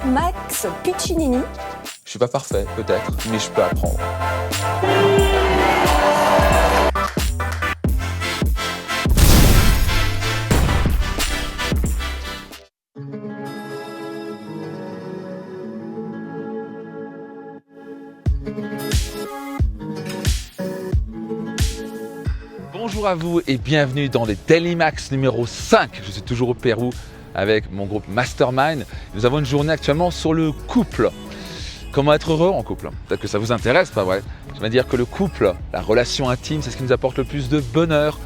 Max Piccinini. Je suis pas parfait, peut-être, mais je peux apprendre. Bonjour à vous et bienvenue dans les Daily Max numéro 5. Je suis toujours au Pérou avec mon groupe Mastermind. Nous avons une journée actuellement sur le couple. Comment être heureux en couple? Peut-être que ça vous intéresse, pas vrai? Je vais dire que le couple, la relation intime, c'est ce qui nous apporte le plus de bonheur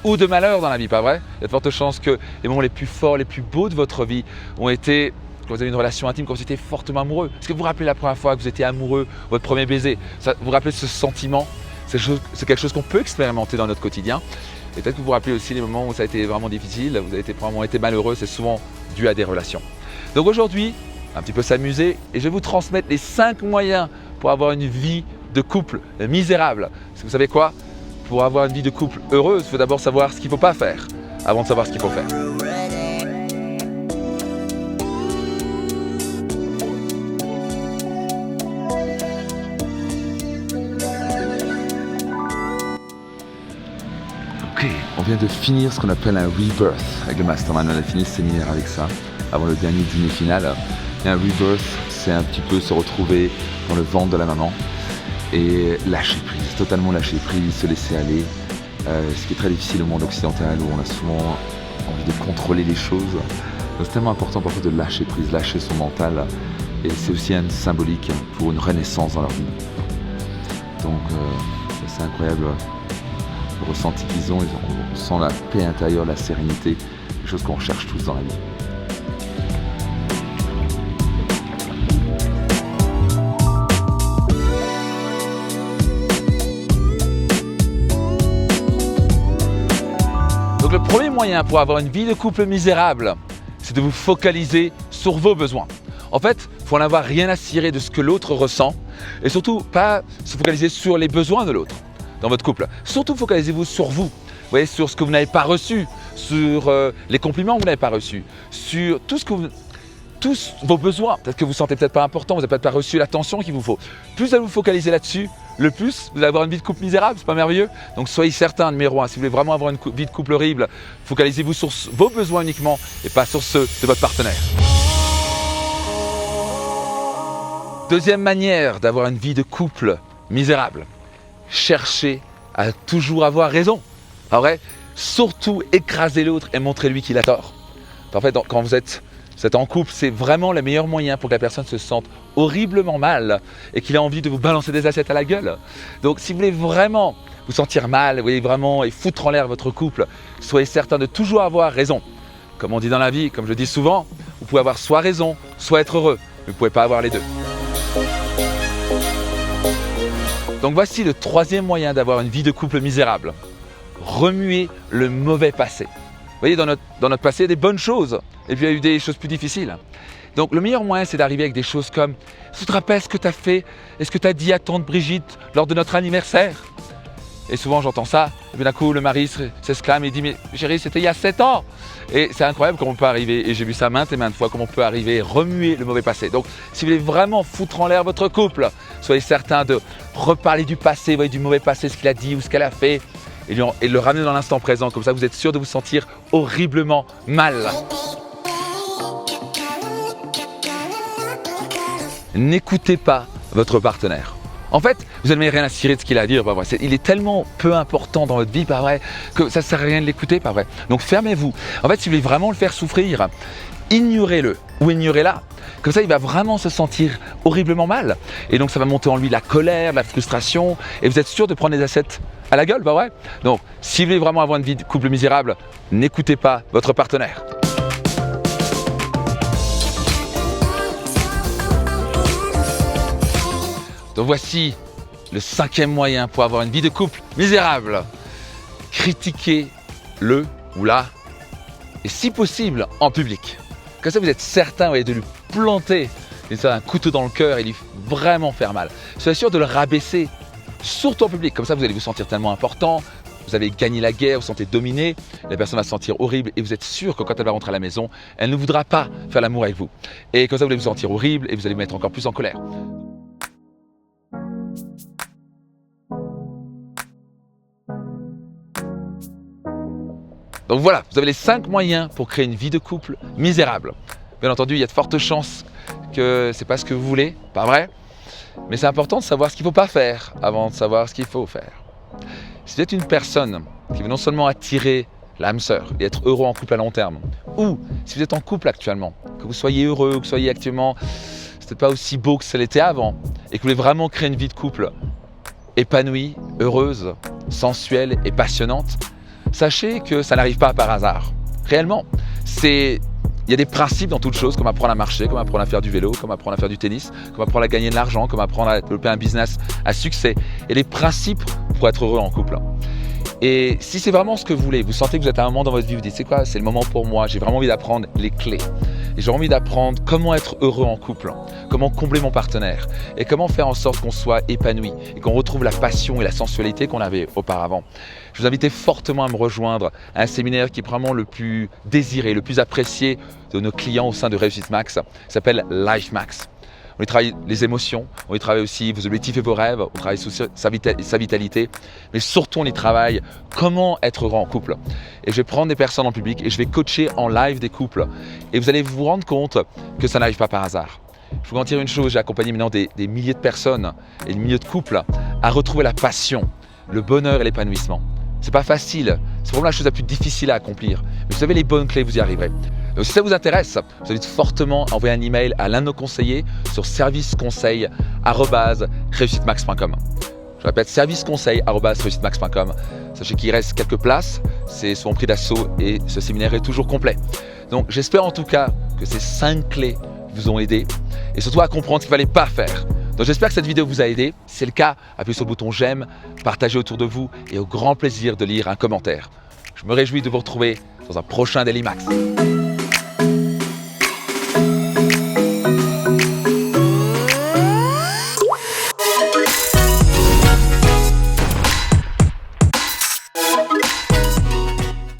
ou de malheur dans la vie, pas vrai? Il y a de fortes chances que les moments les plus forts, les plus beaux de votre vie ont été quand vous avez une relation intime, quand vous étiez fortement amoureux. Est-ce que vous vous rappelez la première fois que vous étiez amoureux, votre premier baiser? Vous vous rappelez ce sentiment? C'est quelque chose qu'on peut expérimenter dans notre quotidien. Et peut-être que vous vous rappelez aussi les moments où ça a été vraiment difficile, vous avez vraiment été malheureux, c'est souvent dû à des relations. Donc aujourd'hui, un petit peu s'amuser et je vais vous transmettre les 5 moyens pour avoir une vie de couple misérable. Parce que vous savez quoi? Pour avoir une vie de couple heureuse, il faut d'abord savoir ce qu'il ne faut pas faire avant de savoir ce qu'il faut faire. Ok, on vient de finir ce qu'on appelle un rebirth avec le Mastermind. On a fini le séminaire avec ça avant le dernier dîner final. Et un rebirth, c'est un petit peu se retrouver dans le ventre de la maman et lâcher prise, totalement lâcher prise, se laisser aller. Ce qui est très difficile au monde occidental où on a souvent envie de contrôler les choses. Donc c'est tellement important parfois de lâcher prise, lâcher son mental. Et c'est aussi un symbolique pour une renaissance dans leur vie. Donc c'est incroyable. Le ressenti qu'ils ont, on sent la paix intérieure, la sérénité, quelque chose qu'on recherche tous dans la vie. Donc le premier moyen pour avoir une vie de couple misérable, c'est de vous focaliser sur vos besoins. En fait, il faut n'avoir rien à cirer de ce que l'autre ressent et surtout pas se focaliser sur les besoins de l'autre. Dans votre couple. Surtout focalisez-vous sur vous, vous voyez, sur ce que vous n'avez pas reçu, sur les compliments que vous n'avez pas reçus, sur tous vos besoins. Peut-être que vous ne sentez peut-être pas important, vous n'avez peut-être pas reçu l'attention qu'il vous faut. Plus vous allez vous focaliser là-dessus, le plus vous allez avoir une vie de couple misérable, c'est pas merveilleux? Donc soyez certain, numéro 1, si vous voulez vraiment avoir une vie de couple horrible, focalisez-vous sur vos besoins uniquement et pas sur ceux de votre partenaire. Deuxième manière d'avoir une vie de couple misérable. Cherchez à toujours avoir raison. En vrai, surtout écraser l'autre et montrer-lui qu'il a tort. En fait, quand vous êtes en couple, c'est vraiment le meilleur moyen pour que la personne se sente horriblement mal et qu'il ait envie de vous balancer des assiettes à la gueule. Donc, si vous voulez vraiment vous sentir mal, vous voulez vraiment et foutre en l'air votre couple, soyez certain de toujours avoir raison. Comme on dit dans la vie, comme je dis souvent, vous pouvez avoir soit raison, soit être heureux, mais vous ne pouvez pas avoir les deux. Donc voici le troisième moyen d'avoir une vie de couple misérable. Remuer le mauvais passé. Vous voyez, dans notre passé, il y a des bonnes choses et puis il y a eu des choses plus difficiles. Donc le meilleur moyen, c'est d'arriver avec des choses comme « Tu te rappelles ce que tu as fait et ce que tu as dit à tante Brigitte lors de notre anniversaire ?» Et souvent j'entends ça, et puis d'un coup le mari s'exclame et dit « Mais chérie, c'était il y a 7 ans !» Et c'est incroyable comment on peut arriver, et j'ai vu ça maintes et maintes fois, comment on peut arriver et remuer le mauvais passé. Donc si vous voulez vraiment foutre en l'air votre couple, soyez certain de reparler du passé, voyez, du mauvais passé, ce qu'il a dit ou ce qu'elle a fait, et le ramener dans l'instant présent, comme ça vous êtes sûr de vous sentir horriblement mal. N'écoutez pas votre partenaire. En fait, vous n'avez rien à cirer de ce qu'il a à dire, pas vrai. Il est tellement peu important dans votre vie, pas vrai, que ça ne sert à rien de l'écouter, pas vrai. Donc fermez-vous. En fait, si vous voulez vraiment le faire souffrir, ignorez-le ou ignorez-la. Comme ça, il va vraiment se sentir horriblement mal. Et donc, ça va monter en lui la colère, la frustration, et vous êtes sûr de prendre les assiettes à la gueule, pas vrai. Donc, si vous voulez vraiment avoir une vie de couple misérable, n'écoutez pas votre partenaire. Donc voici le 5e moyen pour avoir une vie de couple misérable. Critiquez-le ou la, et si possible en public. Comme ça vous êtes certain de lui planter un couteau dans le cœur et lui vraiment faire mal. Soyez sûr de le rabaisser, surtout en public. Comme ça vous allez vous sentir tellement important, vous avez gagné la guerre, vous vous sentez dominé, la personne va se sentir horrible et vous êtes sûr que quand elle va rentrer à la maison, elle ne voudra pas faire l'amour avec vous. Et comme ça, vous allez vous sentir horrible et vous allez vous mettre encore plus en colère. Donc voilà, vous avez les 5 moyens pour créer une vie de couple misérable. Bien entendu, il y a de fortes chances que ce n'est pas ce que vous voulez, pas vrai? Mais c'est important de savoir ce qu'il ne faut pas faire avant de savoir ce qu'il faut faire. Si vous êtes une personne qui veut non seulement attirer l'âme sœur et être heureux en couple à long terme, ou si vous êtes en couple actuellement, que vous soyez heureux, que vous soyez actuellement, c'est peut-être pas aussi beau que ça l'était avant, et que vous voulez vraiment créer une vie de couple épanouie, heureuse, sensuelle et passionnante, sachez que ça n'arrive pas par hasard. Réellement, il y a des principes dans toute chose, comme apprendre à marcher, comme apprendre à faire du vélo, comme apprendre à faire du tennis, comme apprendre à gagner de l'argent, comme apprendre à développer un business à succès. Et les principes pour être heureux en couple. Et si c'est vraiment ce que vous voulez, vous sentez que vous êtes à un moment dans votre vie, vous dites c'est quoi, c'est le moment pour moi, j'ai vraiment envie d'apprendre les clés. Et j'ai envie d'apprendre comment être heureux en couple, comment combler mon partenaire et comment faire en sorte qu'on soit épanoui et qu'on retrouve la passion et la sensualité qu'on avait auparavant. Je vous invite fortement à me rejoindre à un séminaire qui est vraiment le plus désiré, le plus apprécié de nos clients au sein de Réussite Max, ça s'appelle Life Max. On y travaille les émotions, on y travaille aussi vos objectifs et vos rêves, on travaille sur sa vitalité, mais surtout on y travaille comment être heureux en couple. Et je vais prendre des personnes en public et je vais coacher en live des couples. Et vous allez vous rendre compte que ça n'arrive pas par hasard. Je vous garantis une chose, j'ai accompagné maintenant des milliers de personnes et des milliers de couples à retrouver la passion, le bonheur et l'épanouissement. C'est pas facile, c'est vraiment la chose la plus difficile à accomplir. Mais vous avez les bonnes clés, vous y arriverez. Donc si ça vous intéresse, je vous invite fortement à envoyer un email à l'un de nos conseillers sur serviceconseil@reussitemax.com. Je répète, serviceconseil@reussitemax.com. Sachez qu'il reste quelques places, c'est son prix d'assaut et ce séminaire est toujours complet. Donc j'espère en tout cas que ces 5 clés vous ont aidé et surtout à comprendre ce qu'il ne fallait pas faire. Donc j'espère que cette vidéo vous a aidé. Si c'est le cas, appuyez sur le bouton j'aime, partagez autour de vous et au grand plaisir de lire un commentaire. Je me réjouis de vous retrouver dans un prochain Daily Max.